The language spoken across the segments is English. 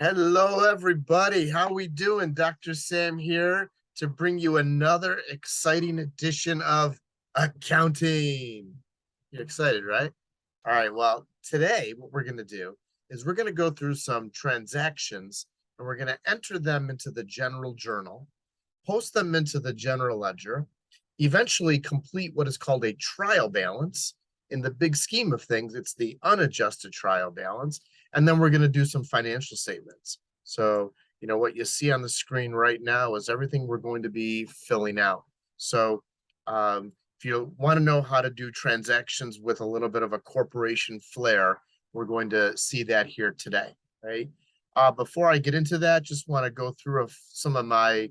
Hello, everybody. How we doing? Dr. Sam here to bring you another exciting edition of accounting. You're excited, right? All right. Well, today what we're going to do is we're going to go through some transactions and we're going to enter them into the general journal, post them into the general ledger, eventually complete what is called a trial balance. In the big scheme of things, it's the unadjusted trial balance. And then we're going to do some financial statements. So, what you see on the screen right now is everything we're going to be filling out. So, if you want to know how to do transactions with a little bit of a corporation flair, we're going to see that here today, right? Before I get into that, just want to go through some of my,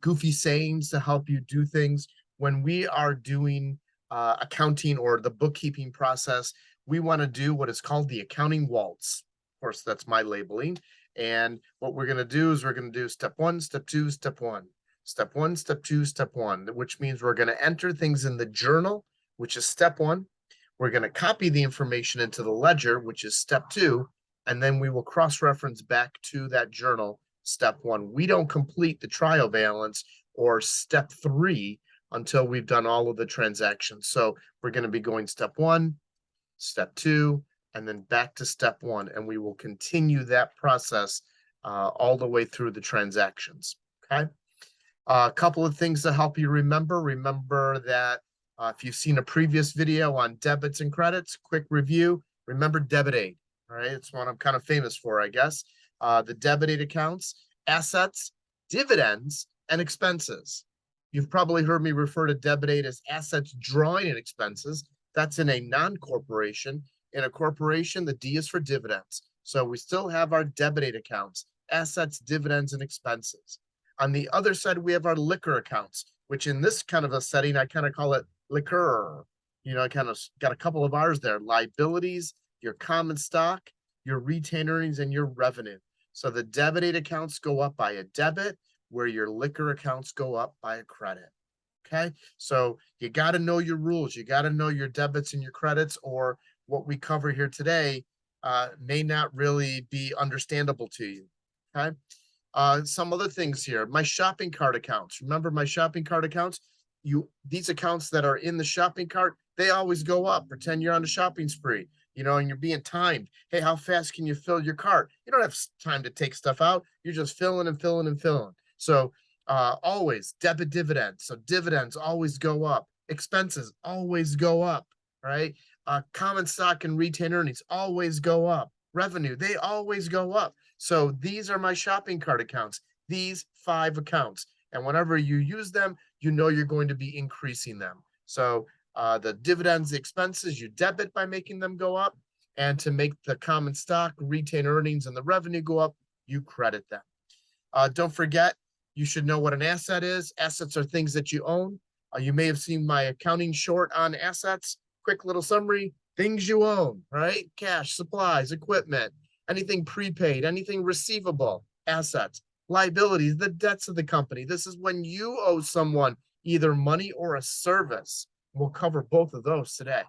goofy sayings to help you do things. When we are doing accounting or the bookkeeping process, we want to do what is called the accounting waltz. Of course, that's my labeling. And what we're going to do is we're going to do step one, step two, step one, step one, step two, step one, which means we're going to enter things in the journal, which is step one. We're going to copy the information into the ledger, which is step two, and then we will cross-reference back to that journal, step one. We don't complete the trial balance or step three until we've done all of the transactions. So we're going to be going step one, step two, and then back to step one. And we will continue that process all the way through the transactions. Okay. A couple of things to help you remember. Remember that if you've seen a previous video on debits and credits, quick review, remember debit aid. All right. It's one I'm kind of famous for, I guess. The debit aid accounts, assets, dividends, and expenses. You've probably heard me refer to debit aid as assets drawing and expenses. That's in a non-corporation. In a corporation, the D is for dividends. So we still have our debit aid accounts, assets, dividends, and expenses. On the other side, we have our liquor accounts, which in this kind of a setting, I kind of call it liquor. I kind of got a couple of R's there. Liabilities, your common stock, your retained earnings, and your revenue. So the debit aid accounts go up by a debit, where your liquor accounts go up by a credit. Okay, so you got to know your rules. You got to know your debits and your credits, or what we cover here today may not really be understandable to you. Okay, some other things here. My shopping cart accounts. Remember my shopping cart accounts? These accounts that are in the shopping cart, they always go up. Pretend you're on a shopping spree, and you're being timed. Hey, how fast can you fill your cart? You don't have time to take stuff out. You're just filling and filling and filling. So always debit dividends. So dividends always go up. Expenses always go up, right? Common stock and retained earnings always go up. Revenue, they always go up. So these are my shopping cart accounts, these 5 accounts. And whenever you use them, you're going to be increasing them. So the dividends, the expenses, you debit by making them go up. And to make the common stock, retained earnings, and the revenue go up, you credit them. Don't forget, you should know what an asset is. Assets are things that you own. You may have seen my accounting short on assets. Quick little summary, things you own, right? Cash, supplies, equipment, anything prepaid, anything receivable, assets. Liabilities, the debts of the company. This is when you owe someone either money or a service. We'll cover both of those today.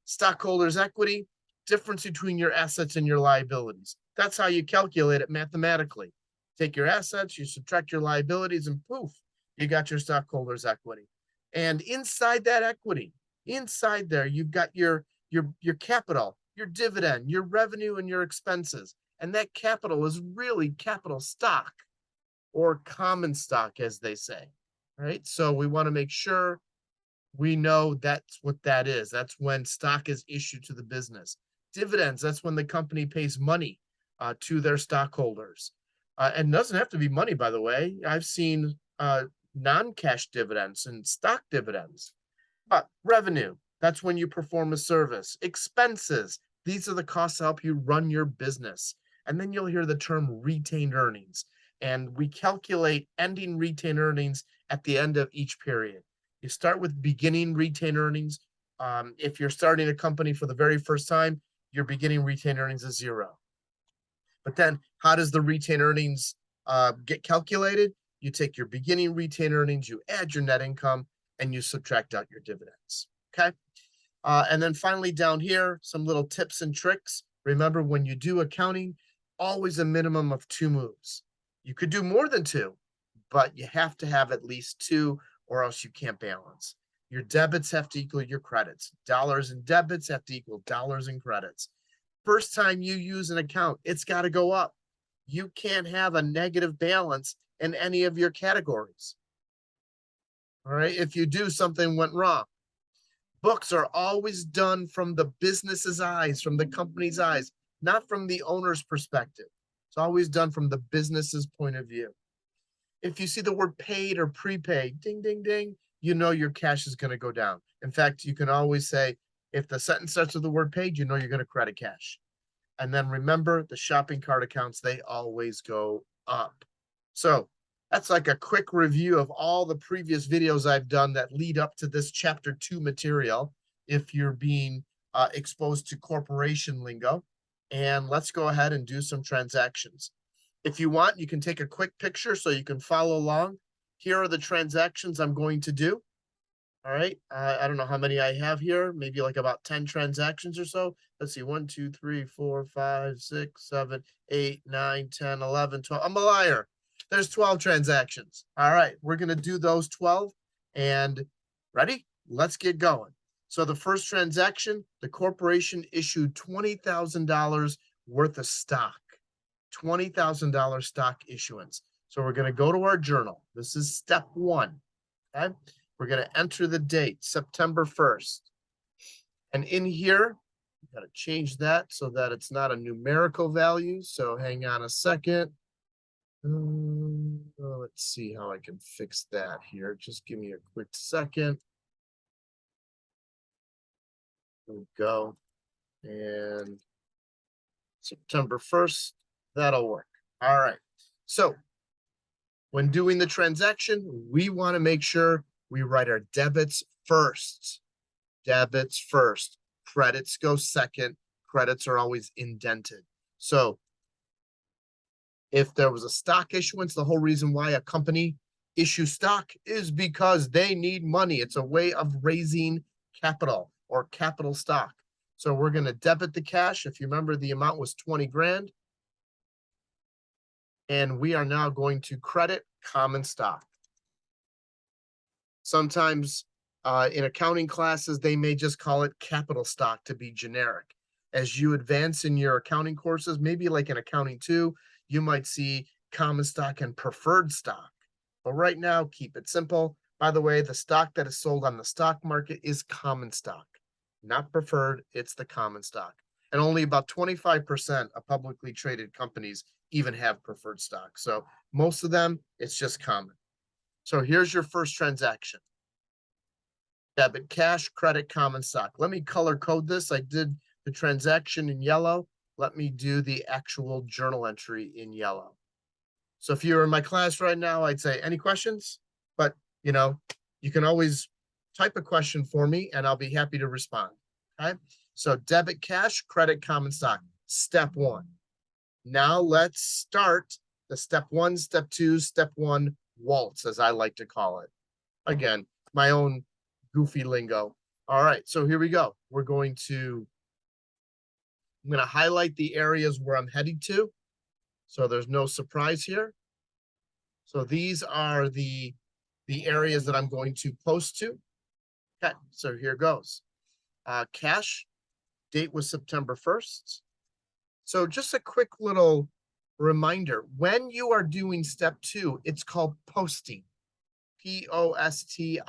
Stockholders' equity, difference between your assets and your liabilities. That's how you calculate it mathematically. Take your assets, you subtract your liabilities, and poof, you got your stockholders' equity. And inside that equity, inside there, you've got your capital, your dividend, your revenue, and your expenses. And that capital is really capital stock, or common stock, as they say, right? So we want to make sure we know that's what that is. That's when stock is issued to the business. Dividends, that's when the company pays money to their stockholders. And it doesn't have to be money, by the way. I've seen non-cash dividends and stock dividends. Revenue, that's when you perform a service. Expenses, these are the costs to help you run your business. And then you'll hear the term retained earnings. And we calculate ending retained earnings at the end of each period. You start with beginning retained earnings. If you're starting a company for the very first time, your beginning retained earnings is 0. But then how does the retained earnings get calculated? You take your beginning retained earnings, you add your net income, and you subtract out your dividends. Okay. And then finally down here, some little tips and tricks. Remember, when you do accounting, always a minimum of 2 moves. You could do more than 2, but you have to have at least 2 or else you can't balance. Your debits have to equal your credits. Dollars and debits have to equal dollars and credits. First time you use an account, it's got to go up. You can't have a negative balance in any of your categories. All right, if you do, something went wrong. Books are always done from the business's eyes, from the company's eyes, not from the owner's perspective. It's always done from the business's point of view. If you see the word paid or prepaid, ding, ding, ding, you know your cash is going to go down. In fact, you can always say, if the sentence starts with the word paid, you know you're going to credit cash. And then remember, the shopping cart accounts, they always go up. So that's like a quick review of all the previous videos I've done that lead up to this chapter 2 material, if you're being exposed to corporation lingo. And let's go ahead and do some transactions. If you want, you can take a quick picture so you can follow along. Here are the transactions I'm going to do. All right. I don't know how many I have here, maybe like about 10 transactions or so. Let's see, 1, 2, 3, 4, 5, 6, 7, 8, 9, 10, 11, 12. I'm a liar. There's 12 transactions. All right, we're going to do those 12. And ready? Let's get going. So the first transaction, the corporation issued $20,000 worth of stock. $20,000 stock issuance. So we're going to go to our journal. This is step 1. Okay. We're going to enter the date, September 1st. And in here, we've got to change that so that it's not a numerical value. So hang on a second. Let's see how I can fix that here. Just give me a quick second. There we go. And September 1st, that'll work. All right. So when doing the transaction, we want to make sure we write our debits first. Debits first. Credits go second. Credits are always indented. So if there was a stock issuance, the whole reason why a company issues stock is because they need money. It's a way of raising capital or capital stock. So we're going to debit the cash. If you remember, the amount was 20 grand. And we are now going to credit common stock. Sometimes in accounting classes, they may just call it capital stock to be generic. As you advance in your accounting courses, maybe like in accounting 2, you might see common stock and preferred stock. But right now, keep it simple. By the way, the stock that is sold on the stock market is common stock, not preferred. It's the common stock. And only about 25% of publicly traded companies even have preferred stock. So most of them, it's just common. So here's your first transaction. Debit cash, credit common stock. Let me color code this. I did the transaction in yellow. Let me do the actual journal entry in yellow. So if you were in my class right now, I'd say, any questions? But, you know, you can always type a question for me and I'll be happy to respond. Okay. So debit cash, credit common stock. Step 1. Now let's start the step 1, step 2, step 1 waltz, as I like to call it. Again, my own goofy lingo. All right, so here we go. I'm going to highlight the areas where I'm heading to, so there's no surprise here. So these are the areas that I'm going to post to. Okay, so here goes. Cash, date was September 1st. So just a quick little reminder, when you are doing step 2, it's called posting. Posting,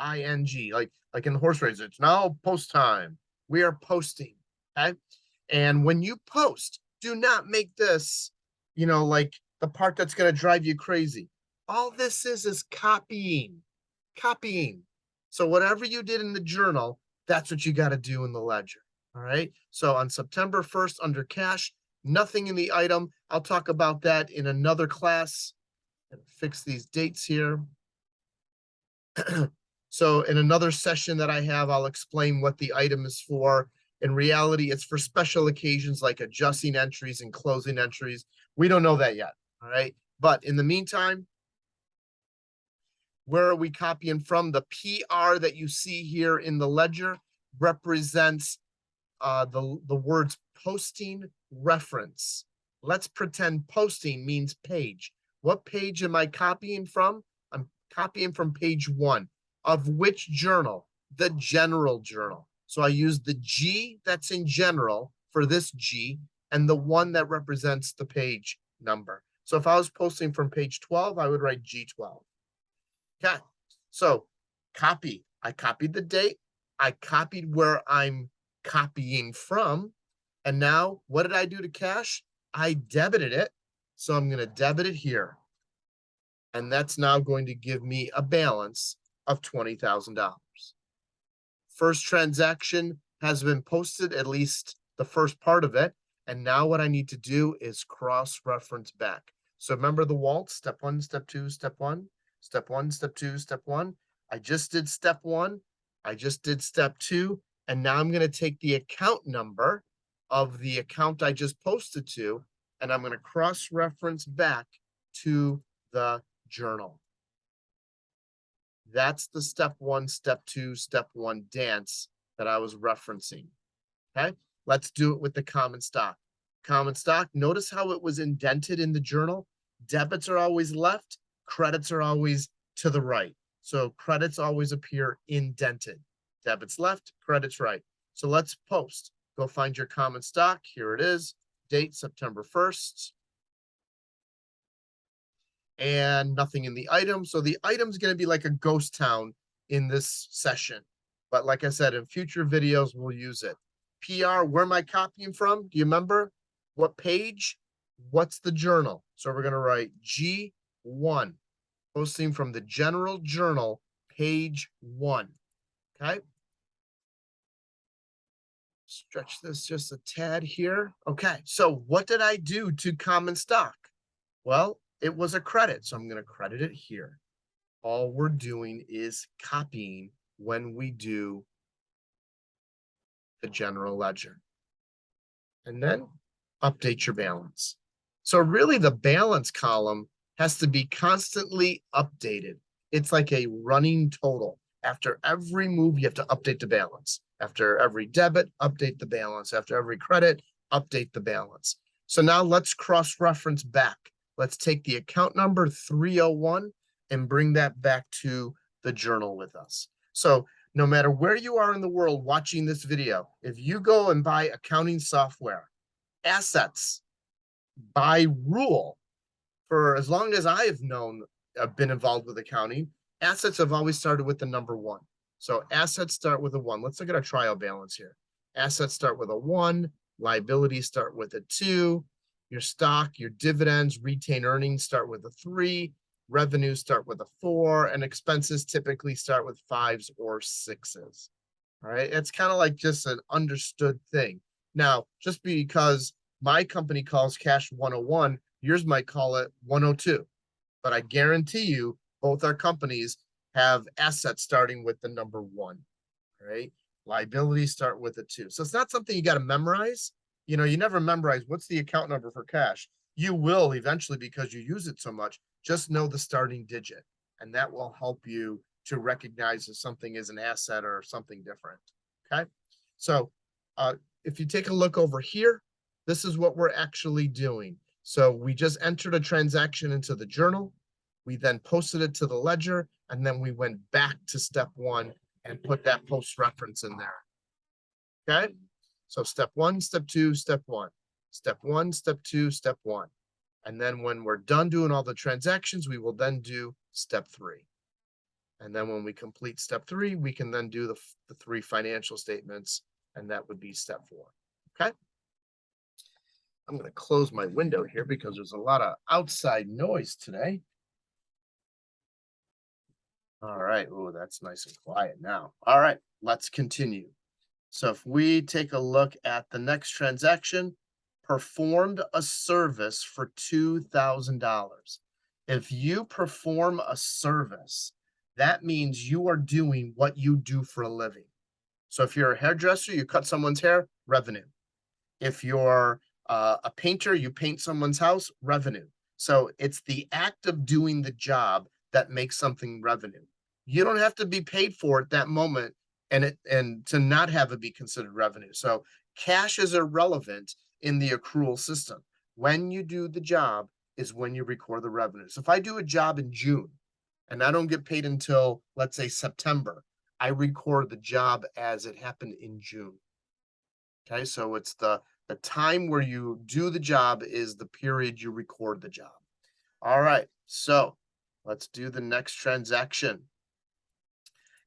like in the horse race, it's now post time. We are posting, okay? And when you post, do not make this, like the part that's going to drive you crazy. All this is copying. So whatever you did in the journal, that's what you got to do in the ledger, all right? So on September 1st under cash, nothing in the item. I'll talk about that in another class and fix these dates here. So in another session that I have, I'll explain what the item is for. In reality, it's for special occasions like adjusting entries and closing entries. We don't know that yet, all right? But in the meantime, where are we copying from? The PR that you see here in the ledger represents the words posting reference. let's pretend posting means page. What page am I copying from? I'm copying from page 1 of which journal? The general journal. So I use the G that's in general for this G and the 1 that represents the page number. So if I was posting from page 12, I would write G12. Okay, so copy. I copied the date. I copied where I'm copying from. And now what did I do to cash? I debited it. So I'm going to debit it here. And that's now going to give me a balance of $20,000. First transaction has been posted, at least the first part of it. And now what I need to do is cross-reference back. So remember the waltz, step 1, step 2, step 1, step 1, step 2, step 1. I just did step 1. I just did step 2. And now I'm going to take the account number of the account I just posted to, and I'm going to cross-reference back to the journal. That's the step 1, step 2, step 1 dance that I was referencing. Okay, let's do it with the common stock. Common stock, notice how it was indented in the journal. Debits are always left, credits are always to the right. So credits always appear indented. Debits left, credits right. So let's post. Go find your common stock. Here it is. Date September 1st. And nothing in the item. So the item's going to be like a ghost town in this session. But like I said, in future videos, we'll use it. PR, where am I copying from? Do you remember? What page? What's the journal? So we're going to write G1, posting from the general journal, page 1. Okay. Stretch this just a tad here. Okay, so what did I do to common stock? Well, it was a credit, so I'm going to credit it here. All we're doing is copying when we do the general ledger. And then update your balance. So really the balance column has to be constantly updated. It's like a running total. After every move, you have to update the balance. After every debit, update the balance. After every credit, update the balance. So now let's cross-reference back. Let's take the account number 301 and bring that back to the journal with us. So no matter where you are in the world watching this video, if you go and buy accounting software, assets, by rule, for as long as I've been involved with accounting, assets have always started with the number 1. So assets start with a 1. Let's look at our trial balance here. Assets start with a 1. Liabilities start with a 2. Your stock, your dividends, retained earnings start with a 3. Revenues start with a 4. And expenses typically start with 5s or 6s. All right. It's kind of like just an understood thing. Now, just because my company calls cash 101, yours might call it 102. But I guarantee you, both our companies have assets starting with the number 1, right? Liabilities start with a 2. So it's not something you got to memorize. You know, you never memorize what's the account number for cash. You will eventually because you use it so much. Just know the starting digit, and that will help you to recognize if something is an asset or something different. Okay, so if you take a look over here, this is what we're actually doing. So we just entered a transaction into the journal. We then posted it to the ledger, and then we went back to step 1 and put that post reference in there. Okay, so step 1, step 2, step 1, step 1, step 2, step 1. And then when we're done doing all the transactions, we will then do step 3. And then when we complete step 3, we can then do the 3 financial statements, and that would be step 4. Okay. I'm going to close my window here because there's a lot of outside noise today. All right. Oh, that's nice and quiet now. All right, let's continue. So if we take a look at the next transaction, performed a service for $2,000. If you perform a service, that means you are doing what you do for a living. So if you're a hairdresser, you cut someone's hair, revenue. If you're a painter, you paint someone's house, revenue. So it's the act of doing the job that makes something revenue. You don't have to be paid for it that moment and to not have it be considered revenue. So cash is irrelevant in the accrual system. When you do the job is when you record the revenue. So if I do a job in June and I don't get paid until, let's say, September, I record the job as it happened in June. Okay, so it's the time where you do the job is the period you record the job. All right, so let's do the next transaction.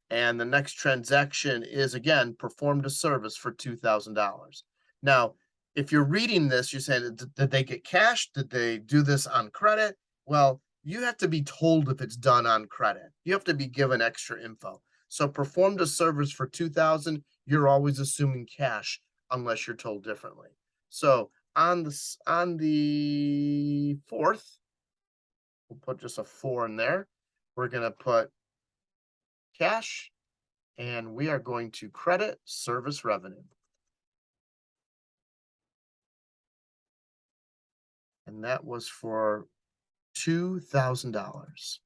And the next transaction is, again, performed a service for $2,000. Now, if you're reading this, you're saying, did they get cash? Did they do this on credit? Well, you have to be told if it's done on credit. You have to be given extra info. So performed a service for 2,000, you're always assuming cash unless you're told differently. So on the 4th, we'll put just a 4 in there. We're going to put cash, and we are going to credit service revenue. And that was for $2,000.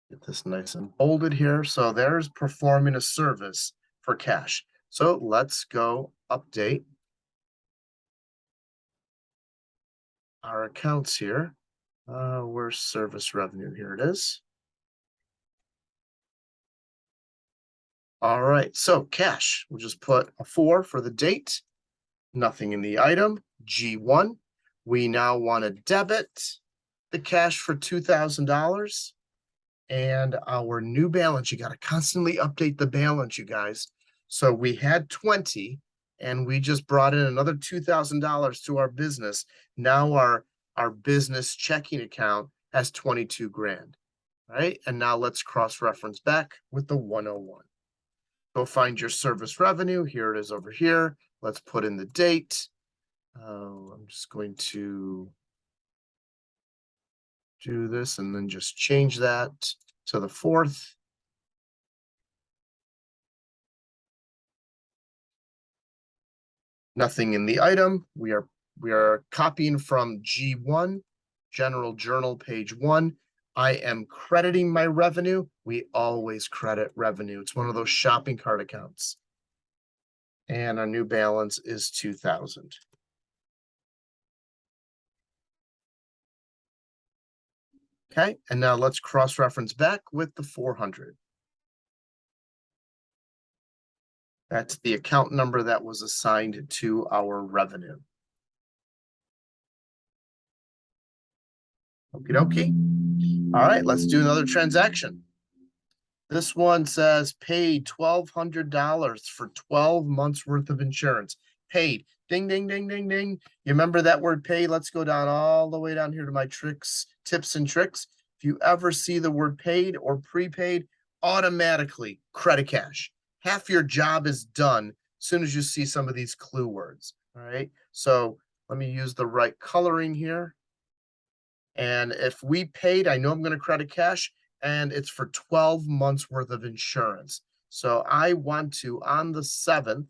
Get this nice and bolded here. So there's performing a service for cash. So let's go update our accounts here. Where's service revenue? Here it is. All right, so cash, we'll just put a 4 for the date, nothing in the item, G1. We now want to debit the cash for $2,000 and our new balance. You got to constantly update the balance, you guys. So we had 20 and we just brought in another $2,000 to our business. Now our business checking account has 22 grand. Right? And now let's cross-reference back with the 101. Go find your service revenue. Here it is over here. Let's put in the date. I'm just going to do this and then just change that to the 4th. Nothing in the item. We are copying from G1, General Journal, page 1. I am crediting my revenue. We always credit revenue. It's one of those shopping cart accounts. And our new balance is 2,000. Okay, and now let's cross-reference back with the 400. That's the account number that was assigned to our revenue. Okie dokie. All right, let's do another transaction. This one says paid $1,200 for 12 months worth of insurance. Paid. Ding, ding, ding, ding, ding. You remember that word paid? Let's go down all the way down here to my tips and tricks. If you ever see the word paid or prepaid, automatically credit cash. Half your job is done as soon as you see some of these clue words. All right. So let me use the right coloring here. And if we paid, I know I'm going to credit cash, and it's for 12 months worth of insurance. So I want to, on the 7th,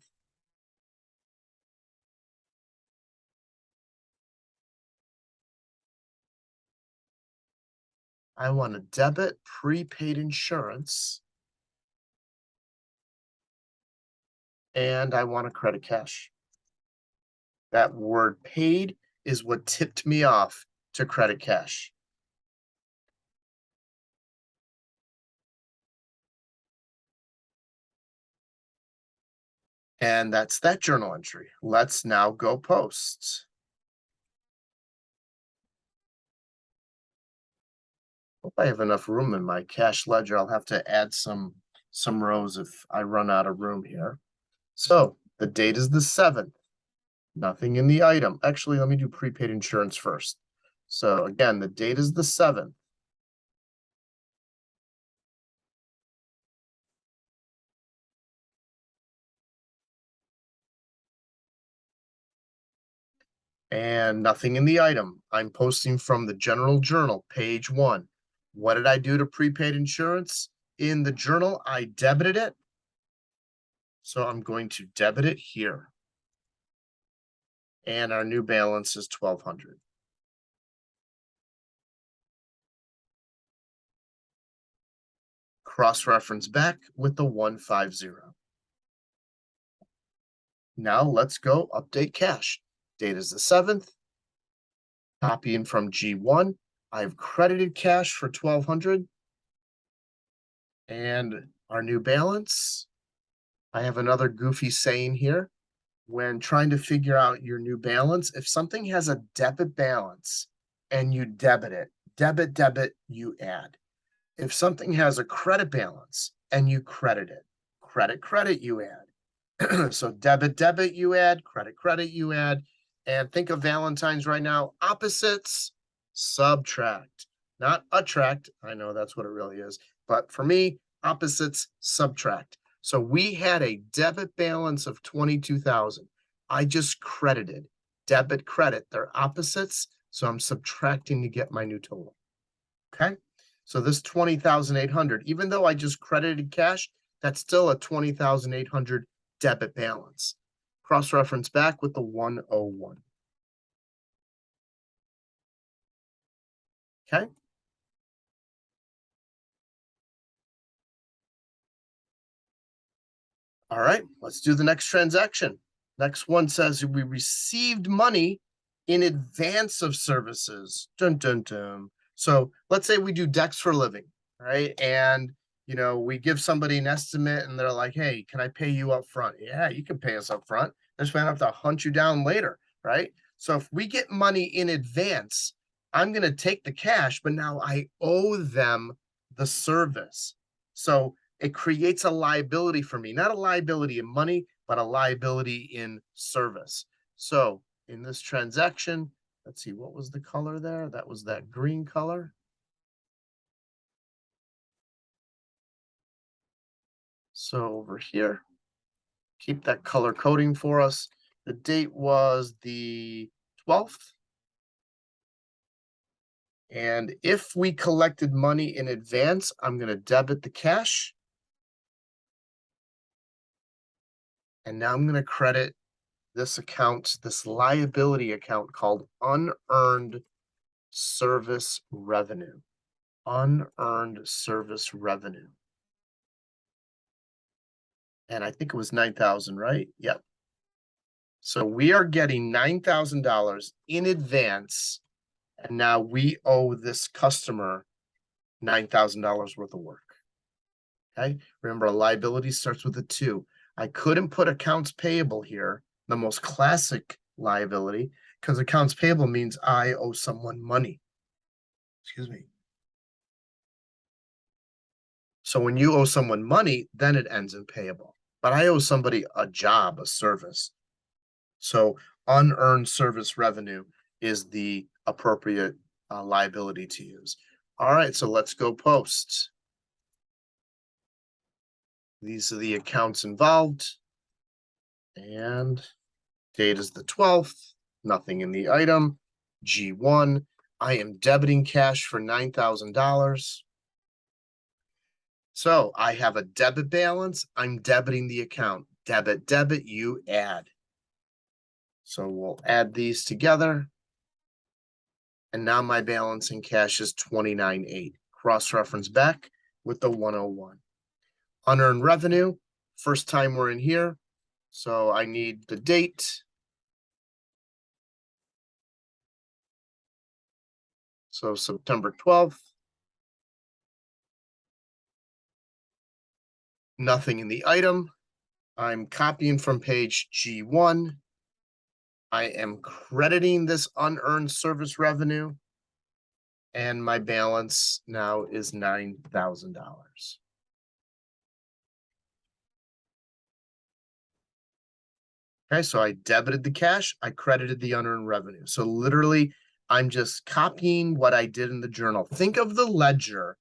I want to debit prepaid insurance, and I want to credit cash. That word paid is what tipped me off to credit cash. And that's that journal entry. Let's now go post. Hope I have enough room in my cash ledger. I'll have to add some rows if I run out of room here. So the date is the 7th. Nothing in the item. Actually, let me do prepaid insurance first. So again, the date is the 7th. And nothing in the item. I'm posting from the General Journal, page 1. What did I do to prepaid insurance? In the journal, I debited it. So I'm going to debit it here. And our new balance is 1,200. Cross-reference back with the 150. Now let's go update cash. Date is the 7th. Copying from G1. I've credited cash for 1,200. And our new balance. I have another goofy saying here. When trying to figure out your new balance, if something has a debit balance and you debit it, debit, you add. If something has a credit balance and you credit it, credit, you add. So debit, you add, credit, you add. And think of Valentine's right now. Opposites, subtract, not attract. I know that's what it really is. But for me, opposites, subtract. So we had a debit balance of 22,000. I just credited. Debit, credit, they're opposites. So I'm subtracting to get my new total. Okay. So this 20,800, even though I just credited cash, that's still a 20,800 debit balance. Cross-reference back with the 101. Okay. All right, let's do the next transaction. Next one says we received money in advance of services. Dun, dun, dun. So let's say we do decks for a living, right? And we give somebody an estimate and they're like, hey, can I pay you up front? Yeah, you can pay us up front. Just we have to hunt you down later, right? So if we get money in advance, I'm going to take the cash, but now I owe them the service. So it creates a liability for me, not a liability in money, but a liability in service. So in this transaction, let's see, what was the color there? That was that green color. So over here, keep that color coding for us. The date was the 12th. And if we collected money in advance, I'm going to debit the cash. And now I'm going to credit this account, this liability account called unearned service revenue. Unearned service revenue. And I think it was 9,000, right? Yep. So we are getting $9,000 in advance, and now we owe this customer $9,000 worth of work. Okay. Remember, a liability starts with a 2. I couldn't put accounts payable here, the most classic liability, because accounts payable means I owe someone money. Excuse me. So when you owe someone money, then it ends in payable. But I owe somebody a job, a service. So unearned service revenue is the appropriate liability to use. All right, so let's go post. These are the accounts involved. And date is the 12th. Nothing in the item. G1. I am debiting cash for $9,000. So I have a debit balance. I'm debiting the account. Debit, you add. So we'll add these together. And now my balance in cash is 29.8. Cross-reference back with the 101. Unearned revenue, first time we're in here. So I need the date. So September 12th. Nothing in the item. I'm copying from page G1. I am crediting this unearned service revenue. And my balance now is $9,000. Okay, so I debited the cash, I credited the unearned revenue. So literally, I'm just copying what I did in the journal. Think of the ledger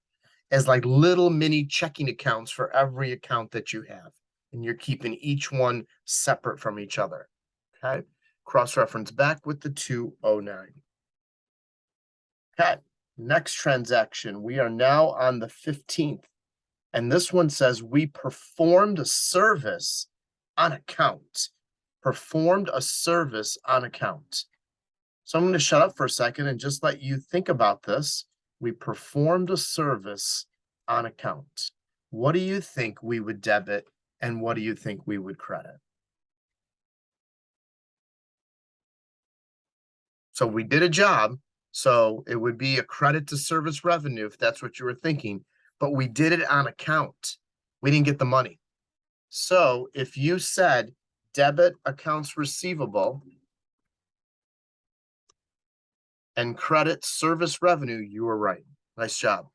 as like little mini checking accounts for every account that you have. And you're keeping each one separate from each other. Okay, cross-reference back with the 209. Okay, next transaction. We are now on the 15th. And this one says we performed a service on account. Performed a service on account. So I'm going to shut up for a second and just let you think about this. We performed a service on account. What do you think we would debit and what do you think we would credit? So we did a job, so it would be a credit to service revenue if that's what you were thinking, but we did it on account. We didn't get the money. So if you said debit accounts receivable and credit service revenue, you were right. Nice job.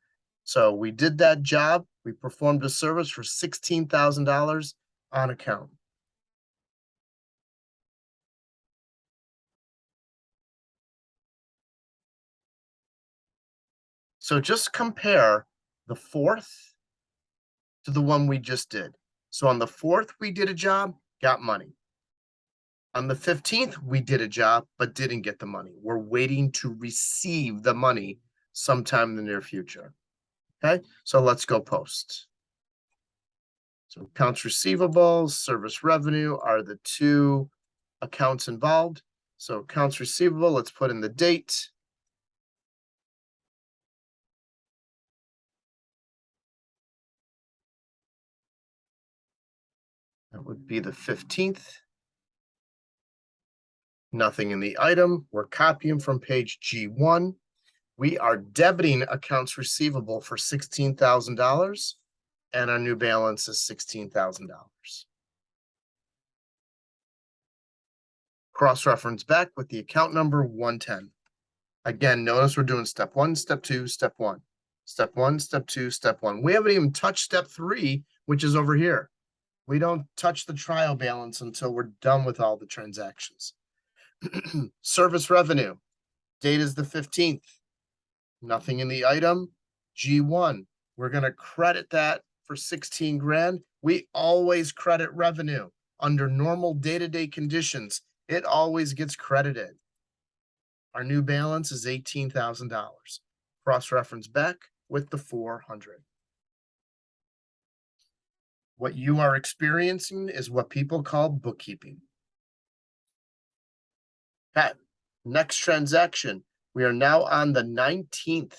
So we did that job. We performed a service for $16,000 on account. So just compare the fourth to the one we just did. So on the fourth, we did a job, got money. On the 15th, we did a job, but didn't get the money. We're waiting to receive the money sometime in the near future. Okay, so let's go post. So accounts receivable, service revenue are the two accounts involved. So accounts receivable, let's put in the date. That would be the 15th. Nothing in the item. We're copying from page G1. We are debiting accounts receivable for $16,000, and our new balance is $16,000. Cross-reference back with the account number 110. Again, notice we're doing step one, step two, step one. Step one, step two, step one. We haven't even touched step three, which is over here. We don't touch the trial balance until we're done with all the transactions. Service revenue. Date is the 15th. Nothing in the item. G1. We're going to credit that for 16 grand. We always credit revenue under normal day-to-day conditions. It always gets credited. Our new balance is $18,000. Cross-reference back with the 400. What you are experiencing is what people call bookkeeping. Okay, next transaction. We are now on the 19th.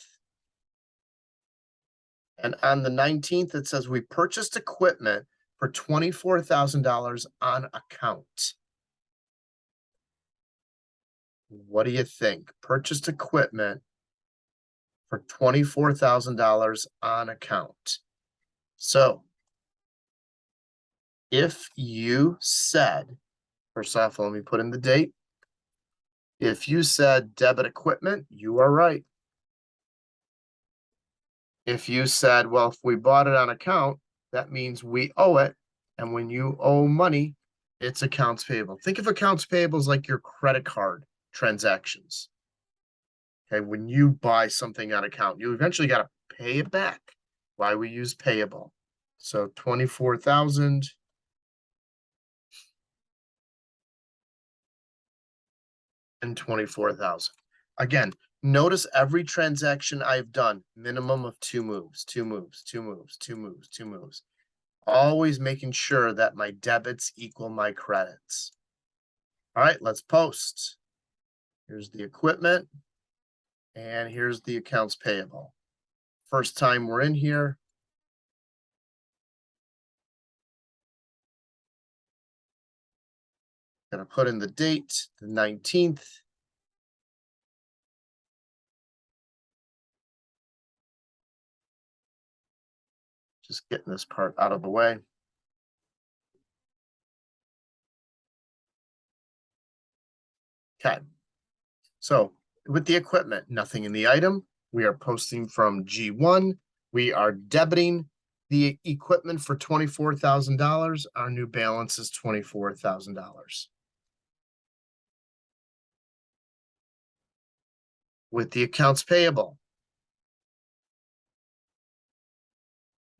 And on the 19th, it says we purchased equipment for $24,000 on account. What do you think? Purchased equipment for $24,000 on account. So if you said, first off, let me put in the date. If you said debit equipment, you are right. If you said, well, if we bought it on account, that means we owe it. And when you owe money, it's accounts payable. Think of accounts payable as like your credit card transactions. Okay, when you buy something on account, you eventually got to pay it back. Why we use payable. So 24,000. And 24,000. Again, notice every transaction I've done, minimum of 2 moves, 2 moves, 2 moves, 2 moves, 2 moves. Always making sure that my debits equal my credits. All right, let's post. Here's the equipment. And here's the accounts payable. First time we're in here. Gonna put in the date, the 19th. Just getting this part out of the way. Okay. So with the equipment, nothing in the item. We are posting from G1. We are debiting the equipment for $24,000. Our new balance is $24,000. With the accounts payable,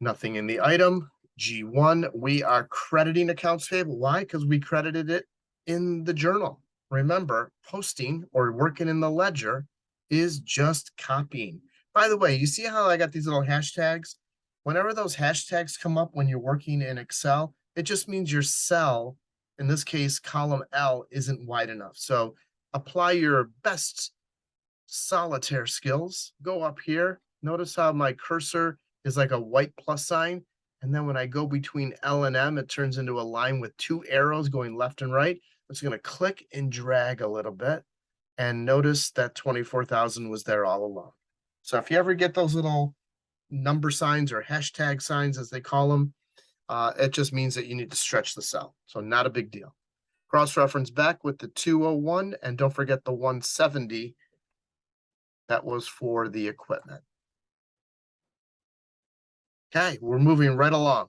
nothing in the item. G1, we are crediting accounts payable. Why? Because we credited it in the journal. Remember, posting or working in the ledger is just copying. By the way, you see how I got these little hashtags? Whenever those hashtags come up when you're working in Excel, it just means your cell, in this case, column L, isn't wide enough. So apply your best solitaire skills. Go up here. Notice how my cursor is like a white plus sign. And then when I go between L and M, it turns into a line with two arrows going left and right. I'm just going to click and drag a little bit. And notice that 24,000 was there all along. So if you ever get those little number signs or hashtag signs, as they call them, it just means that you need to stretch the cell. So not a big deal. Cross-reference back with the 201, and don't forget the 170. That was for the equipment. Okay, we're moving right along.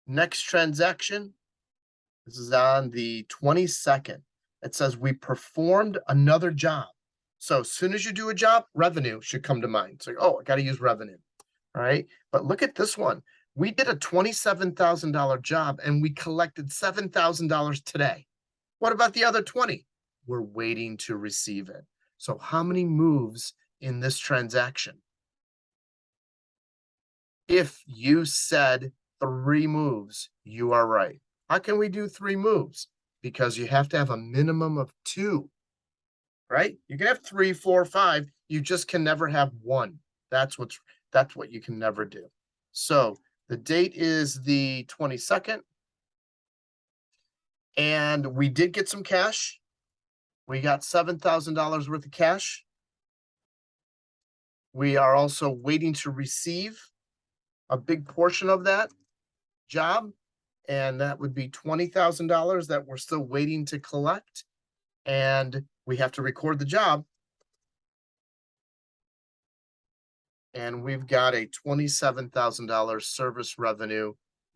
Next transaction, this is on the 22nd. It says we performed another job. So as soon as you do a job, revenue should come to mind. It's like, oh, I got to use revenue. All right. But look at this one. We did a $27,000 job and we collected $7,000 today. What about the other 20? We're waiting to receive it. So how many moves in this transaction? If you said 3 moves, you are right. How can we do 3 moves? Because you have to have a minimum of 2, right? You can have 3, 4, 5. You just can never have 1. That's what you can never do. So the date is the 22nd. And we did get some cash. We got $7,000 worth of cash. We are also waiting to receive a big portion of that job, and that would be $20,000 that we're still waiting to collect, and we have to record the job. And we've got a $27,000 service revenue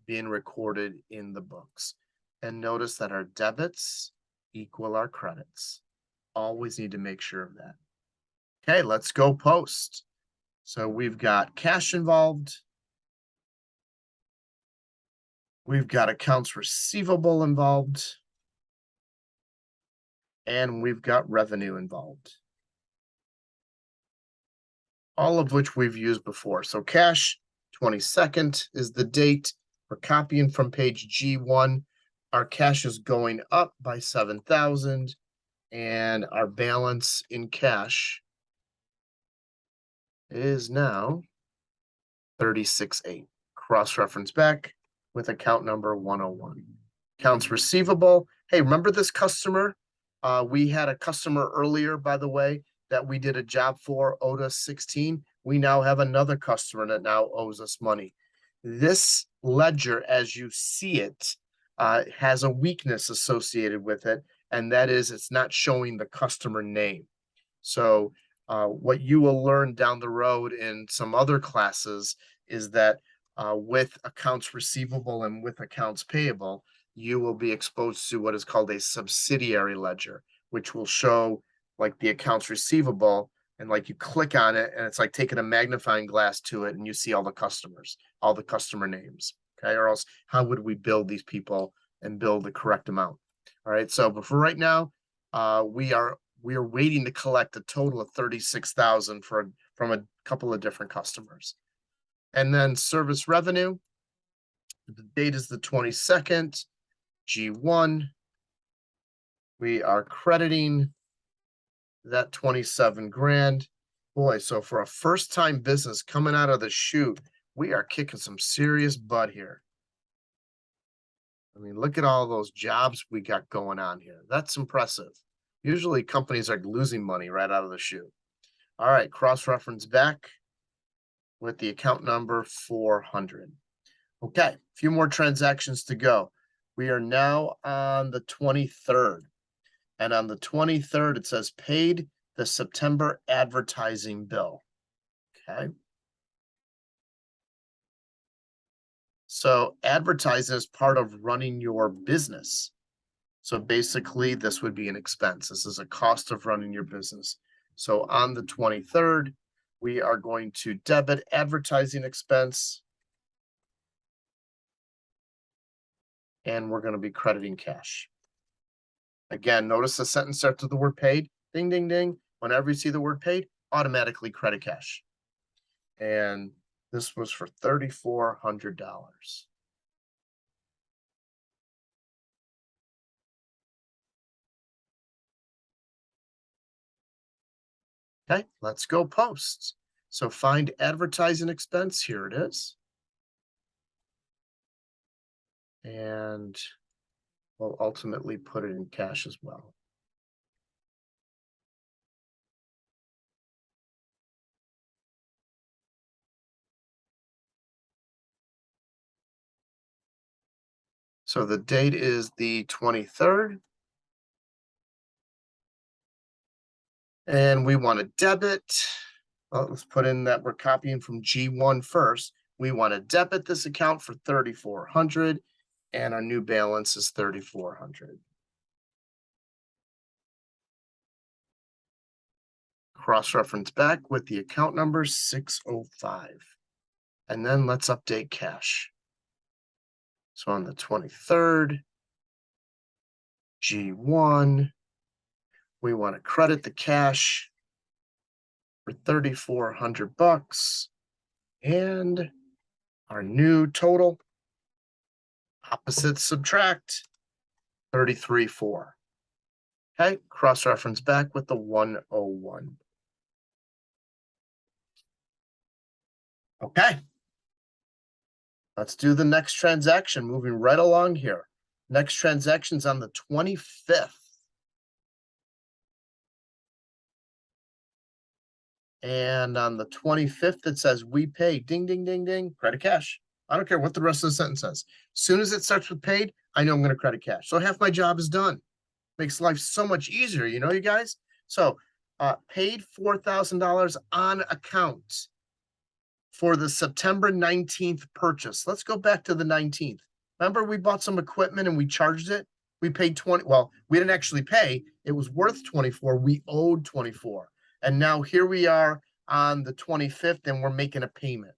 being recorded in the books. And notice that our debits equal our credits. Always need to make sure of that. Okay, let's go post. So we've got cash involved. We've got accounts receivable involved. And we've got revenue involved. All of which we've used before. So cash, 22nd is the date. We're copying from page G1. Our cash is going up by 7,000, and our balance in cash is now 36.8. Cross-reference back with account number 101. Accounts receivable. Hey, remember this customer? We had a customer earlier, by the way, that we did a job for, owed us 16. We now have another customer that now owes us money. This ledger, as you see it, has a weakness associated with it, and that is it's not showing the customer name. So what you will learn down the road in some other classes is that with accounts receivable and with accounts payable, you will be exposed to what is called a subsidiary ledger, which will show like the accounts receivable, and like you click on it and it's like taking a magnifying glass to it and you see all the customers, all the customer names. Okay, or else how would we build these people and build the correct amount? All right, so but for right now, we are waiting to collect a total of 36,000 from a couple of different customers. And then service revenue, the date is the 22nd, G1. We are crediting that 27 grand. Boy, so for a first-time business coming out of the chute, we are kicking some serious butt here. I mean, look at all those jobs we got going on here. That's impressive. Usually companies are losing money right out of the chute. All right, cross-reference back with the account number 400. Okay, a few more transactions to go. We are now on the 23rd. And on the 23rd, it says paid the September advertising bill. Okay. So advertising is part of running your business. So basically, this would be an expense. This is a cost of running your business. So on the 23rd, we are going to debit advertising expense. And we're going to be crediting cash. Again, notice the sentence starts with the word paid. Ding, ding, ding. Whenever you see the word paid, automatically credit cash. And this was for $3,400. Okay, let's go posts. So find advertising expense. Here it is. and we'll ultimately put it in cash as well. So the date is the 23rd. And we want to debit. Well, let's put in that we're copying from G1 first. We want to debit this account for 3,400, and our new balance is 3,400. Cross-reference back with the account number 605. And then let's update cash. So on the 23rd, G1, we want to credit the cash for 3,400 bucks, and our new total, opposites subtract, 33,400. Okay, cross-reference back with the 101. Okay. Let's do the next transaction, moving right along here. Next transaction's on the 25th. And on the 25th, it says we pay, ding, ding, ding, ding, credit cash. I don't care what the rest of the sentence says. As soon as it starts with paid, I know I'm going to credit cash. So half my job is done. Makes life so much easier, you know, you guys? So paid $4,000 on account for the September 19th purchase. Let's go back to the 19th. Remember, we bought some equipment and we charged it? We paid 20. Well, we didn't actually pay. It was worth 24. We owed 24. And now here we are on the 25th and we're making a payment.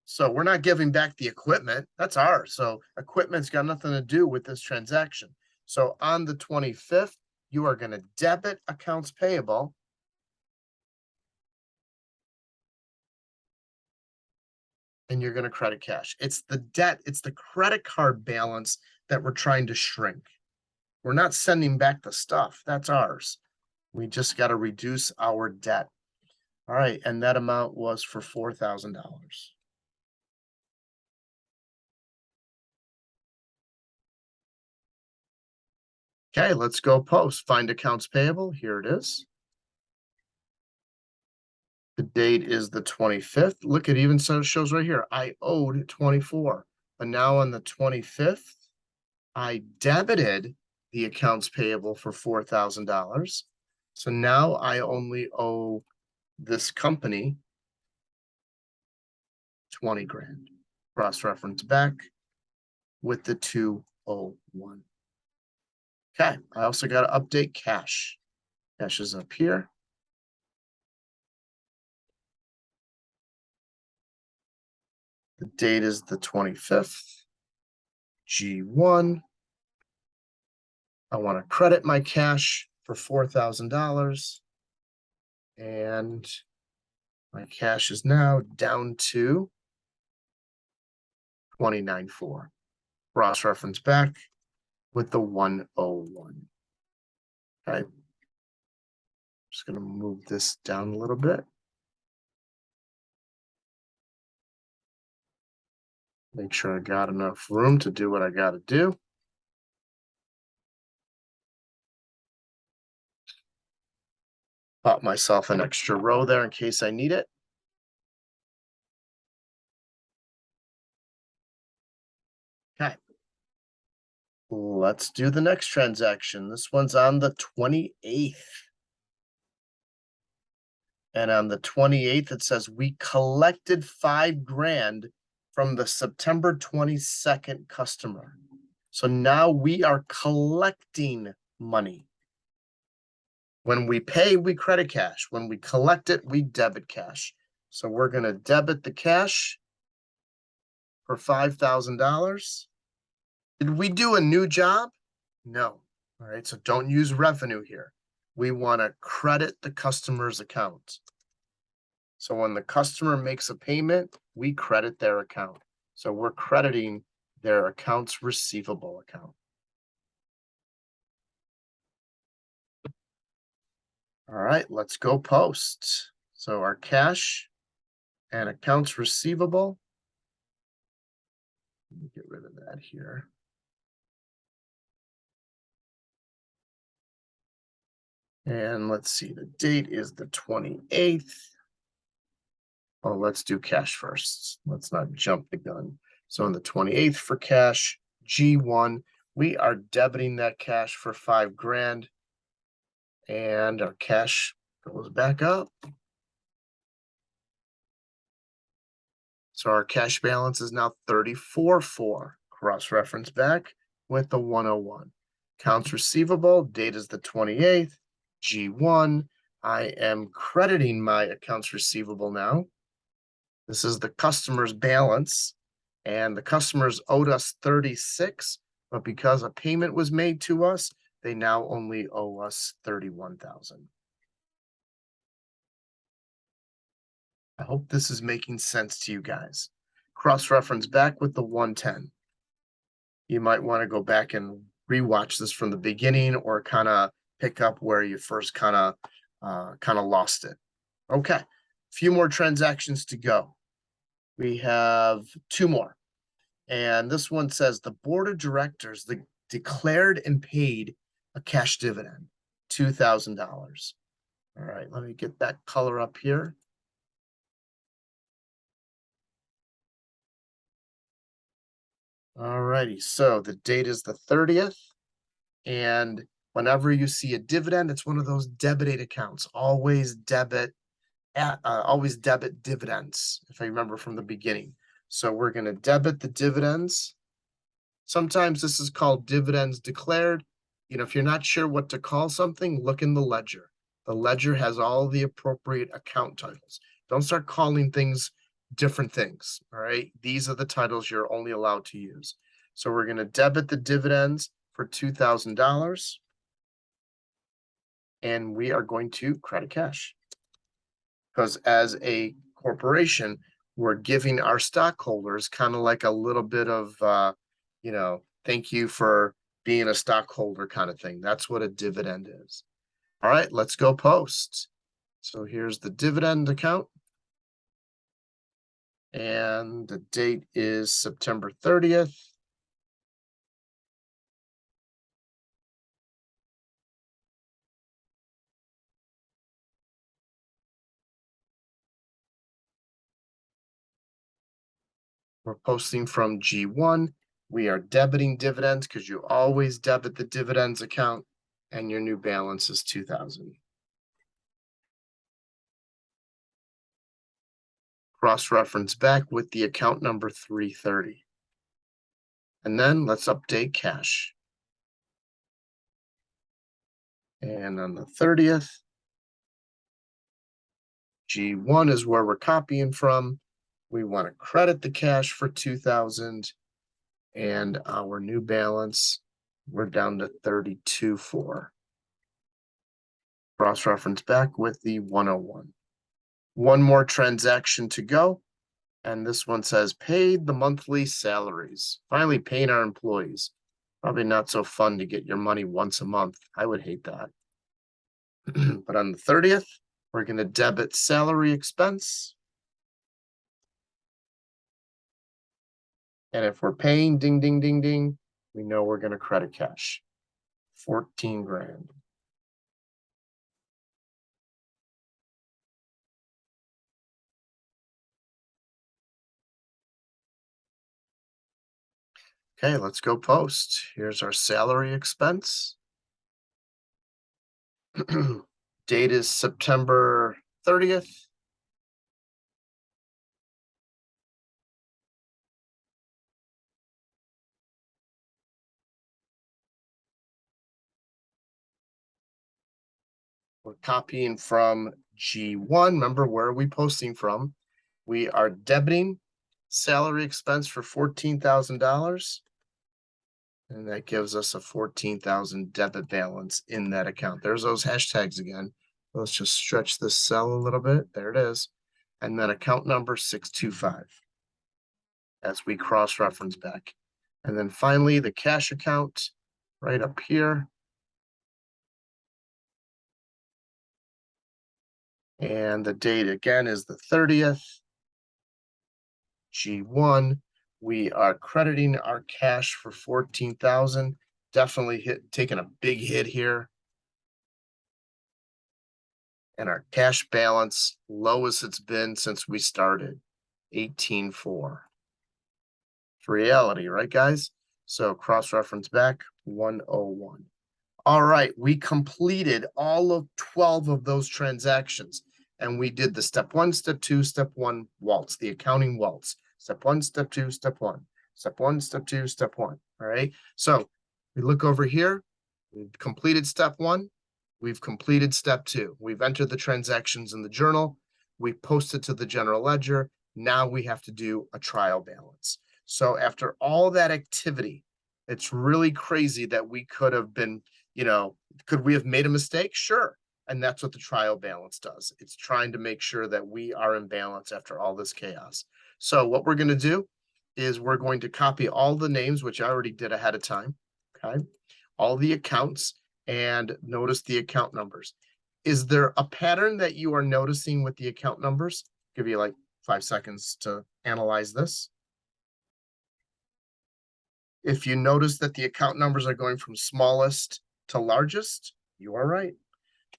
So we're not giving back the equipment. That's ours. So equipment's got nothing to do with this transaction. So on the 25th, you are going to debit accounts payable. And you're going to credit cash. It's the debt. It's the credit card balance that we're trying to shrink. We're not sending back the stuff. That's ours. We just got to reduce our debt. All right. And that amount was for $4,000. Okay, let's go post. Find accounts payable. Here it is. The date is the 25th. Look, it even shows right here. I owed 24. But now on the 25th, I debited the accounts payable for $4,000. So now I only owe this company 20 grand. Cross-reference back with the 201. Okay, I also got to update cash. Cash is up here. The date is the 25th. G1. I want to credit my cash for $4,000. And my cash is now down to 29.4. Cross-reference back with the 101. Okay. Just going to move this down a little bit. Make sure I got enough room to do what I got to do. Pop myself an extra row there in case I need it. Okay. Let's do the next transaction. This one's on the 28th. And on the 28th, it says we collected 5 grand from the September 22nd customer. So now we are collecting money. When we pay, we credit cash. When we collect it, we debit cash. So we're going to debit the cash for $5,000. Did we do a new job? No. All right, so don't use revenue here. We want to credit the customer's account. So when the customer makes a payment, we credit their account. So we're crediting their accounts receivable account. All right, let's go post. So our cash and accounts receivable. Let me get rid of that here. And let's see, the date is the 28th. Oh, let's do cash first. Let's not jump the gun. So on the 28th for cash, G1, we are debiting that cash for 5 grand. And our cash goes back up. So our cash balance is now 34.4. Cross-reference back with the 101. Accounts receivable, date is the 28th. G1, I am crediting my accounts receivable now. This is the customer's balance, and the customers owed us 36, but because a payment was made to us, they now only owe us 31,000. I hope this is making sense to you guys. Cross-reference back with the 110. You might want to go back and rewatch this from the beginning or kind of pick up where you first kind of lost it. Okay, a few more transactions to go. We have 2 more. And this one says the board of directors declared and paid a cash dividend, $2,000. All right, let me get that color up here. All righty, so the date is the 30th. And whenever you see a dividend, it's one of those debited accounts. Always debit dividends, if I remember from the beginning. So we're going to debit the dividends. Sometimes this is called dividends declared. You know, if you're not sure what to call something, look in the ledger. The ledger has all the appropriate account titles. Don't start calling things different things, all right? These are the titles you're only allowed to use. So we're going to debit the dividends for $2,000. And we are going to credit cash. Because as a corporation, we're giving our stockholders kind of like a little bit of, thank you for being a stockholder kind of thing. That's what a dividend is. All right, let's go post. So here's the dividend account. And the date is September 30th. We're posting from G1. We are debiting dividends because you always debit the dividends account, and your new balance is 2,000. Cross-reference back with the account number 330. And then let's update cash. And on the 30th, G1 is where we're copying from. We want to credit the cash for 2,000, and our new balance, we're down to 32.4. Cross-reference back with the 101. One more transaction to go. And this one says paid the monthly salaries. Finally paying our employees. Probably not so fun to get your money once a month. I would hate that. But on the 30th, we're going to debit salary expense. And if we're paying ding, ding, ding, ding, we know we're going to credit cash. 14 grand. Okay, let's go post. Here's our salary expense. Date is September 30th. We're copying from G1. Remember, where are we posting from? We are debiting salary expense for $14,000. And that gives us a 14,000 debit balance in that account. There's those hashtags again. Let's just stretch this cell a little bit. There it is. And then account number 625 as we cross-reference back. And then finally, the cash account right up here. And the date again is the 30th. G1, we are crediting our cash for 14,000. Definitely taking a big hit here. And our cash balance, lowest it's been since we started, 18.4. It's reality, right, guys? So cross-reference back, 101. All right, we completed all of 12 of those transactions. And we did the step 1, step 2, step 1 waltz, the accounting waltz. Step 1, step 2, step 1. Step 1, step 2, step 1. All right. So we look over here. We've completed step 1. We've completed step 2. We've entered the transactions in the journal. We posted to the general ledger. Now we have to do a trial balance. So after all that activity, it's really crazy that we could have been, could we have made a mistake? Sure. And that's what the trial balance does. It's trying to make sure that we are in balance after all this chaos. So what we're going to do is we're going to copy all the names, which I already did ahead of time. Okay. All the accounts, and notice the account numbers. Is there a pattern that you are noticing with the account numbers? Give you like 5 seconds to analyze this. If you notice that the account numbers are going from smallest to largest, you are right.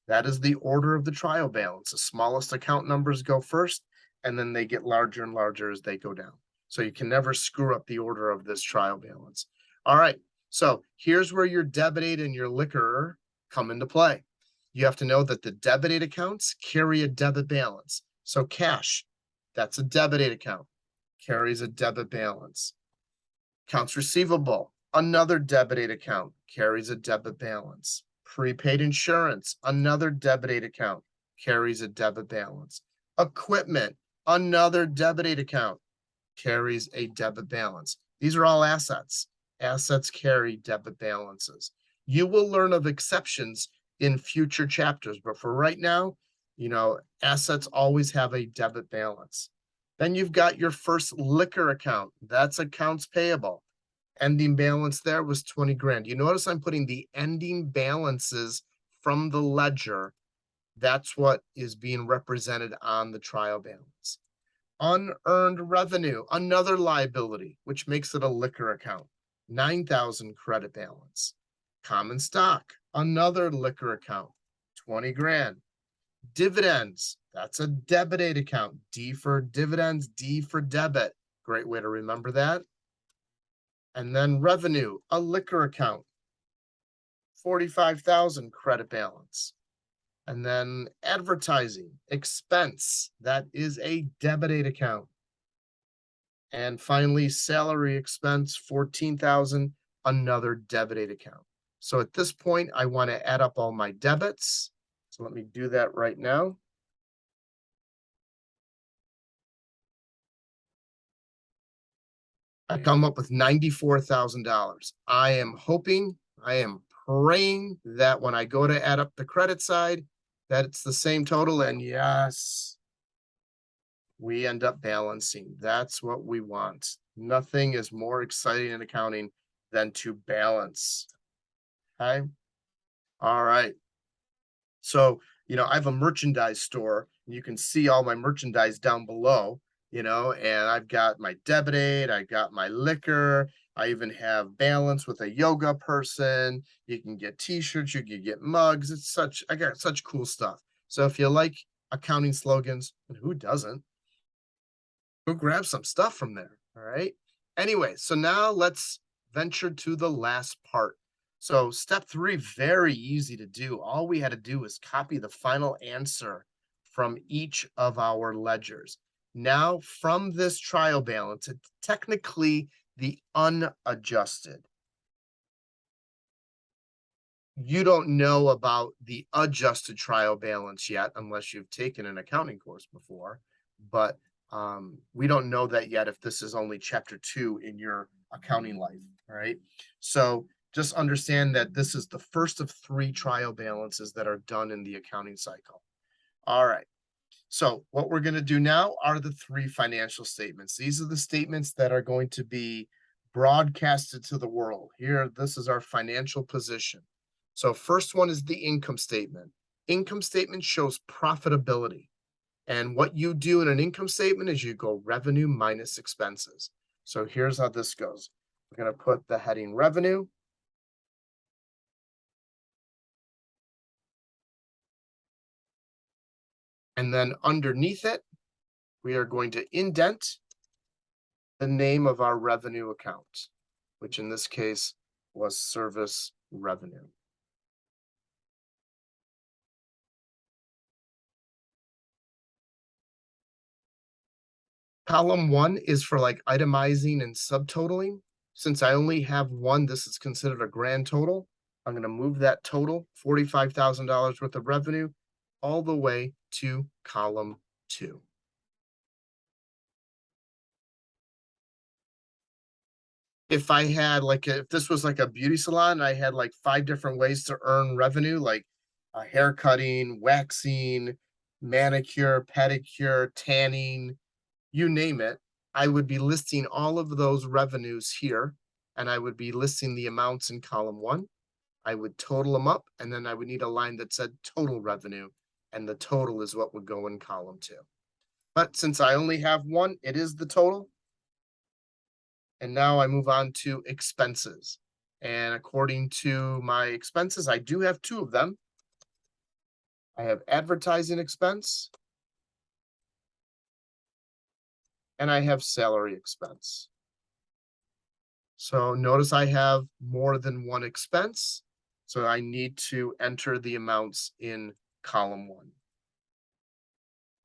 That is the order of the trial balance. The smallest account numbers go first, and then they get larger and larger as they go down. So you can never screw up the order of this trial balance. All right, so here's where your debit aid and your liquor come into play. You have to know that the debit aid accounts carry a debit balance. So cash, that's a debit aid account, carries a debit balance. Accounts receivable, another debit aid account, carries a debit balance. Prepaid insurance, another debit aid account, carries a debit balance. Equipment, another debit aid account, carries a debit balance. These are all assets. Assets carry debit balances. You will learn of exceptions in future chapters, but for right now, assets always have a debit balance. Then you've got your first liquor account. That's accounts payable. Ending balance there was 20 grand. You notice I'm putting the ending balances from the ledger. That's what is being represented on the trial balance. Unearned revenue, another liability, which makes it a liquor account. 9,000 credit balance. Common stock, another liquor account. 20 grand. Dividends, that's a debit aid account. D for dividends, D for debit. Great way to remember that. And then revenue, a liquor account. 45,000 credit balance. And then advertising, expense, that is a debit aid account. And finally, salary expense, 14,000, another debit aid account. So at this point, I want to add up all my debits. So let me do that right now. I come up with $94,000. I am hoping, I am praying that when I go to add up the credit side, that it's the same total. And yes, we end up balancing. That's what we want. Nothing is more exciting in accounting than to balance. Okay. All right. So, I have a merchandise store. You can see all my merchandise down below, and I've got my debit aid, I got my liquor, I even have balance with a yoga person. You can get t-shirts, you can get mugs. I got such cool stuff. So if you like accounting slogans, and who doesn't, go grab some stuff from there. All right. Anyway, so now let's venture to the last part. So step 3, very easy to do. All we had to do was copy the final answer from each of our ledgers. Now, from this trial balance, it's technically the unadjusted. You don't know about the adjusted trial balance yet, unless you've taken an accounting course before. But we don't know that yet if this is only chapter 2 in your accounting life. All right. So just understand that this is the first of 3 trial balances that are done in the accounting cycle. All right. So what we're going to do now are the 3 financial statements. These are the statements that are going to be broadcasted to the world. Here, this is our financial position. So first one is the income statement. Income statement shows profitability. And what you do in an income statement is you go revenue minus expenses. So here's how this goes. We're going to put the heading revenue. And then underneath it, we are going to indent the name of our revenue account, which in this case was service revenue. Column 1 is for like itemizing and subtotaling. Since I only have one, this is considered a grand total. I'm going to move that total, $45,000 worth of revenue, all the way to column 2. If I had if this was like a beauty salon, I had like 5 different ways to earn revenue, like hair cutting, waxing, manicure, pedicure, tanning, you name it. I would be listing all of those revenues here, and I would be listing the amounts in column 1. I would total them up, and then I would need a line that said total revenue, and the total is what would go in column 2. But since I only have one, it is the total. And now I move on to expenses. And according to my expenses, I do have 2 of them. I have advertising expense and I have salary expense. So notice I have more than one expense. So I need to enter the amounts in column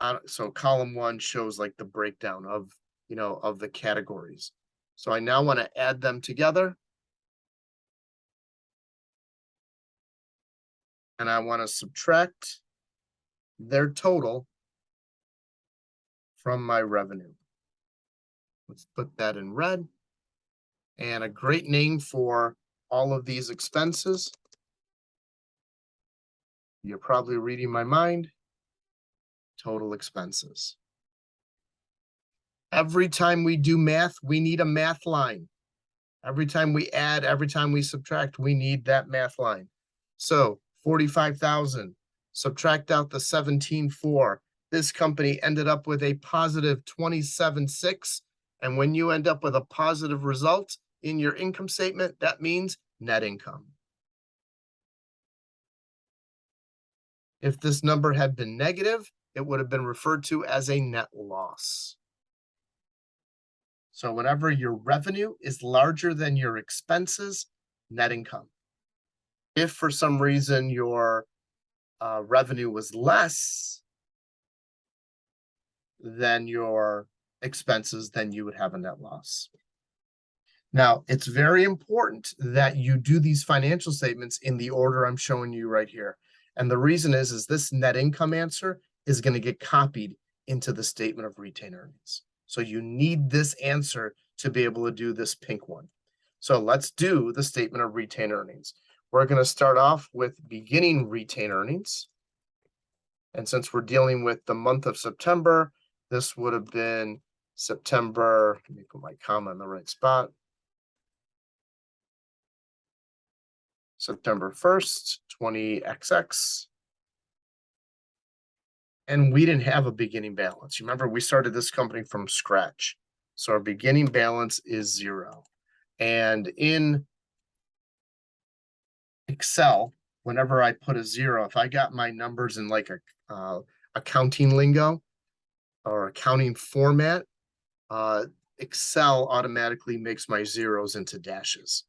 1. So column 1 shows like the breakdown of, of the categories. So I now want to add them together. And I want to subtract their total from my revenue. Let's put that in red. And a great name for all of these expenses. You're probably reading my mind. Total expenses. Every time we do math, we need a math line. Every time we add, every time we subtract, we need that math line. So 45,000, subtract out the 17,400. This company ended up with a positive 27,600. And when you end up with a positive result in your income statement, that means net income. If this number had been negative, it would have been referred to as a net loss. So whenever your revenue is larger than your expenses, net income. If for some reason your revenue was less than your expenses, then you would have a net loss. Now, it's very important that you do these financial statements in the order I'm showing you right here. And the reason is this net income answer is going to get copied into the statement of retained earnings. So you need this answer to be able to do this pink one. So let's do the statement of retained earnings. We're going to start off with beginning retained earnings. And since we're dealing with the month of September, this would have been September. Let me put my comma in the right spot. September 1st, 20XX. And we didn't have a beginning balance. Remember, we started this company from scratch. So our beginning balance is 0. And in Excel, whenever I put a 0, if I got my numbers in like a accounting lingo or accounting format, Excel automatically makes my zeros into dashes.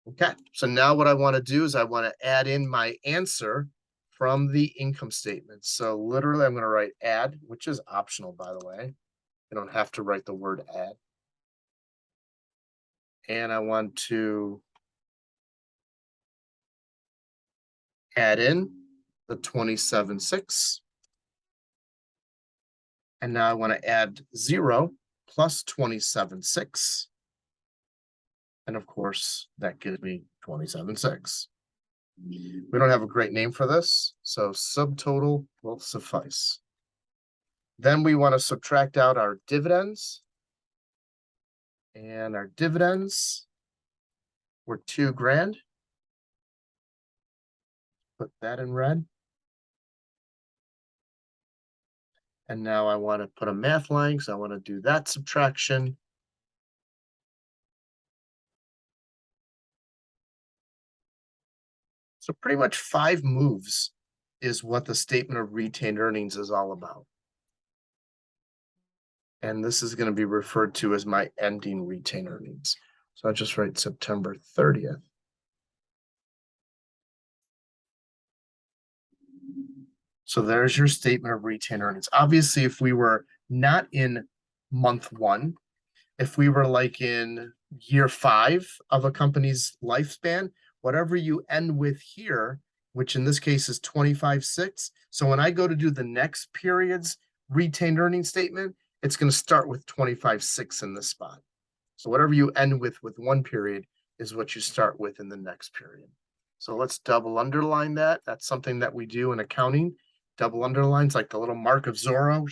Okay, so now what I want to do is I want to add in my answer from the income statement. So literally I'm going to write add, which is optional, by the way. You don't have to write the word add. And I want to add in the 27,600. And now I want to add 0 plus 27,600. And of course, that gives me 27,600. We don't have a great name for this, so subtotal will suffice. Then we want to subtract out our dividends. And our dividends were $2,000. Put that in red. And now I want to put a math line because I want to do that subtraction. So pretty much 5 moves is what the statement of retained earnings is all about. And this is going to be referred to as my ending retained earnings. So I'll just write September 30th. So there's your statement of retained earnings. Obviously, if we were not in month one, if we were like in year 5 of a company's lifespan, whatever you end with here, which in this case is 25.6. So when I go to do the next period's retained earnings statement, it's going to start with 25.6 in this spot. So whatever you end with one period is what you start with in the next period. So let's double underline that. That's something that we do in accounting. Double underlines, like the little mark of Zorro.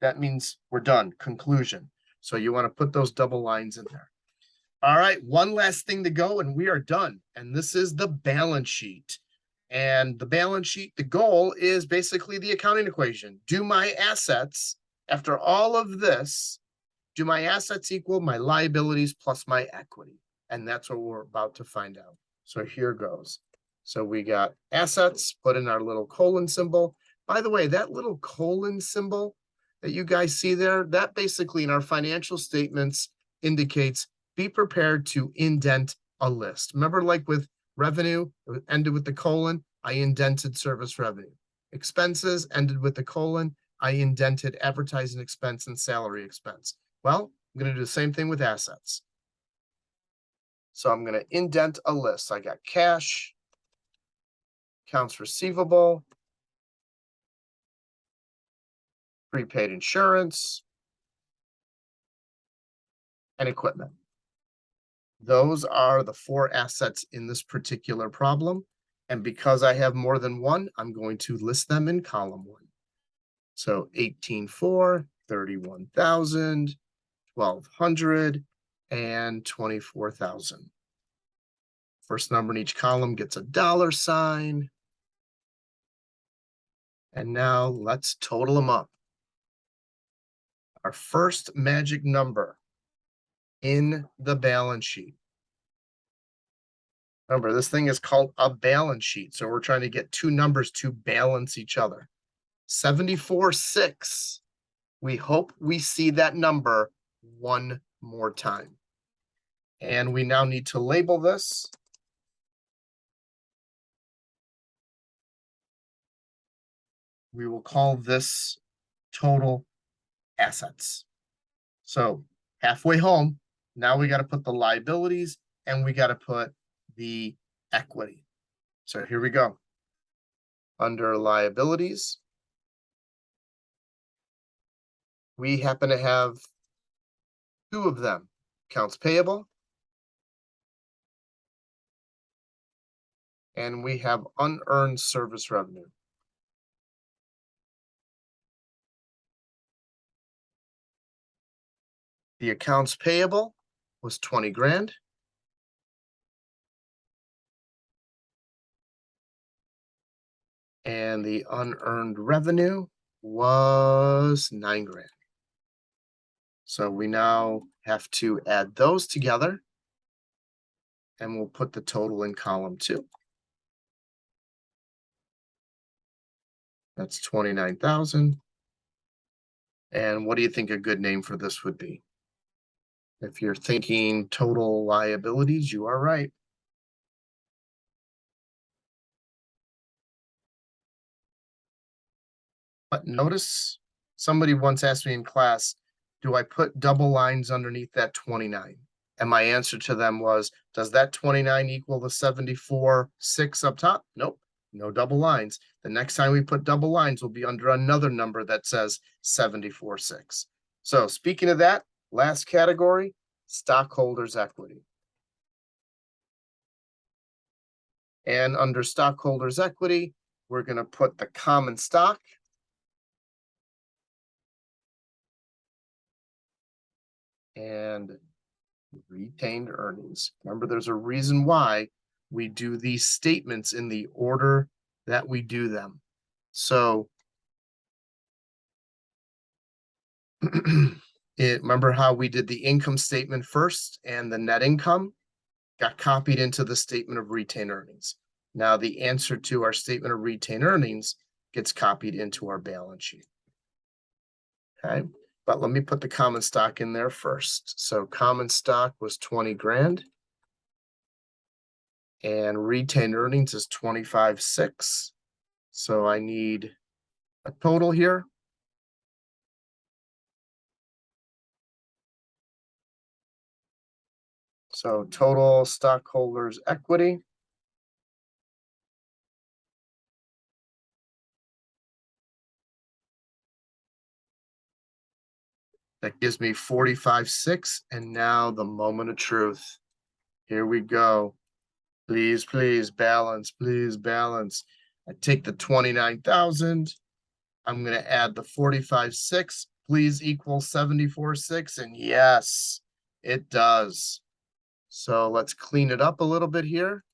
That means we're done, conclusion. So you want to put those double lines in there. All right, one last thing to go and we are done. And this is the balance sheet. And the balance sheet, the goal is basically the accounting equation. Do my assets, after all of this, do my assets equal my liabilities plus my equity? And that's what we're about to find out. So here goes. So we got assets, put in our little colon symbol. By the way, that little colon symbol that you guys see there, that basically in our financial statements indicates be prepared to indent a list. Remember, like with revenue, it ended with the colon, I indented service revenue. Expenses ended with the colon, I indented advertising expense and salary expense. Well, I'm going to do the same thing with assets. So I'm going to indent a list. I got cash, accounts receivable, prepaid insurance, and equipment. Those are the 4 assets in this particular problem. And because I have more than one, I'm going to list them in column 1. So 18,400, 31,000, 1,200, and 24,000. First number in each column gets a $sign. And now let's total them up. Our first magic number in the balance sheet. Remember, this thing is called a balance sheet. So we're trying to get 2 numbers to balance each other. 74.6. We hope we see that number one more time. And we now need to label this. We will call this total assets. So halfway home, now we got to put the liabilities and we got to put the equity. So here we go. Under liabilities, we happen to have 2 of them, accounts payable, and we have unearned service revenue. The accounts payable was 20 grand. And the unearned revenue was 9 grand. So we now have to add those together. And we'll put the total in column 2. That's 29,000. And what do you think a good name for this would be? If you're thinking total liabilities, you are right. But notice somebody once asked me in class, do I put double lines underneath that 29? And my answer to them was, does that 29 equal the 74.6 up top? Nope, no double lines. The next time we put double lines will be under another number that says 74.6. So speaking of that, last category, stockholders' equity. And under stockholders' equity, we're going to put the common stock. And retained earnings. Remember, there's a reason why we do these statements in the order that we do them. So remember how we did the income statement first and the net income got copied into the statement of retained earnings. Now the answer to our statement of retained earnings gets copied into our balance sheet. Okay, but let me put the common stock in there first. So common stock was 20 grand. And retained earnings is 25.6. So I need a total here. So total stockholders' equity. That gives me 45.6. And now the moment of truth. Here we go. Please, please balance, please balance. I take the 29,000. I'm going to add the 45.6. Please equal 74.6. And yes, it does. So let's clean it up a little bit here.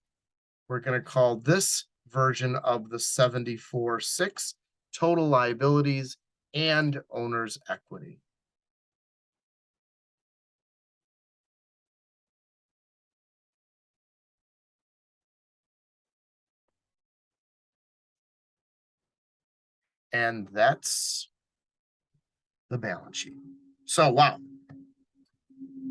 We're going to call this version of the 74.6 total liabilities and owner's equity. And that's the balance sheet. So, wow.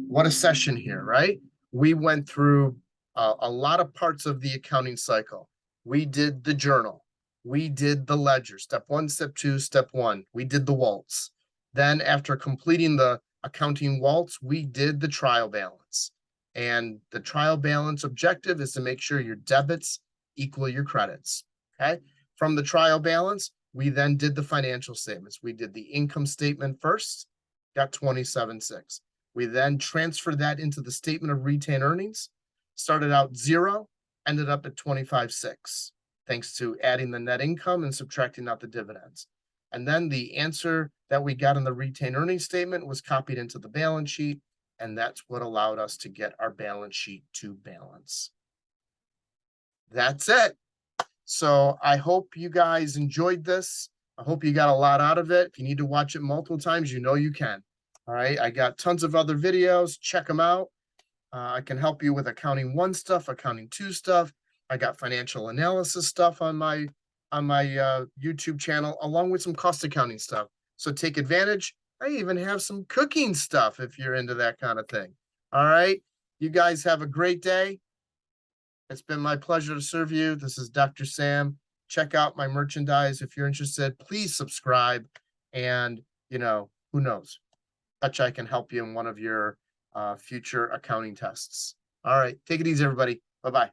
What a session here, right? We went through a lot of parts of the accounting cycle. We did the journal. We did the ledger, step 1, step 2, step 1. We did the waltz. Then after completing the accounting waltz, we did the trial balance. And the trial balance objective is to make sure your debits equal your credits, okay? From the trial balance, we then did the financial statements. We did the income statement first, got 27.6. We then transferred that into the statement of retained earnings, started out 0, ended up at 25.6, thanks to adding the net income and subtracting out the dividends. And then the answer that we got in the retained earnings statement was copied into the balance sheet, and that's what allowed us to get our balance sheet to balance. That's it. So I hope you guys enjoyed this. I hope you got a lot out of it. If you need to watch it multiple times, you know you can. All right, I got tons of other videos. Check them out. I can help you with accounting 1 stuff, accounting 2 stuff. I got financial analysis stuff on my YouTube channel, along with some cost accounting stuff. So take advantage. I even have some cooking stuff if you're into that kind of thing. All right, you guys have a great day. It's been my pleasure to serve you. This is Dr. Sam. Check out my merchandise if you're interested. Please subscribe, and who knows? I can help you in one of your future accounting tests. All right, take it easy, everybody. Bye-bye.